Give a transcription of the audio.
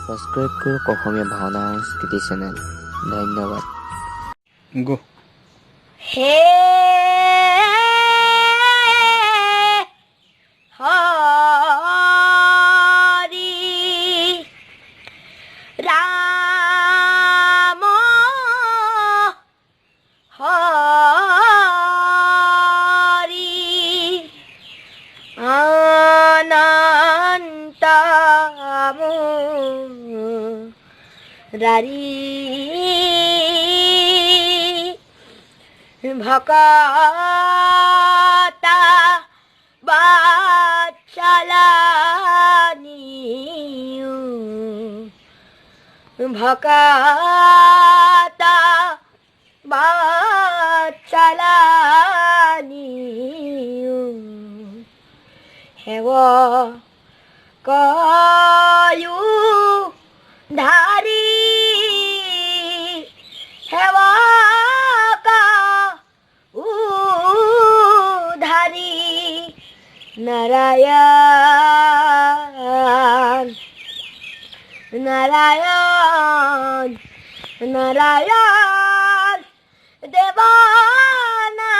Subscribe কৰক অসমীয়া ভাওনা সংস্কৃতি চেনেল। ধন্যবাদ। গো হে হৰি ৰাম হৰি অনন্ত মুৰাৰী ভকতা বাৎসলানিউ ভকতা বাৎসলানিউ হেৱ কয়ু ধাৰি হেৱ নারায়ণ নারায়ণ নারায়ণ দেবানা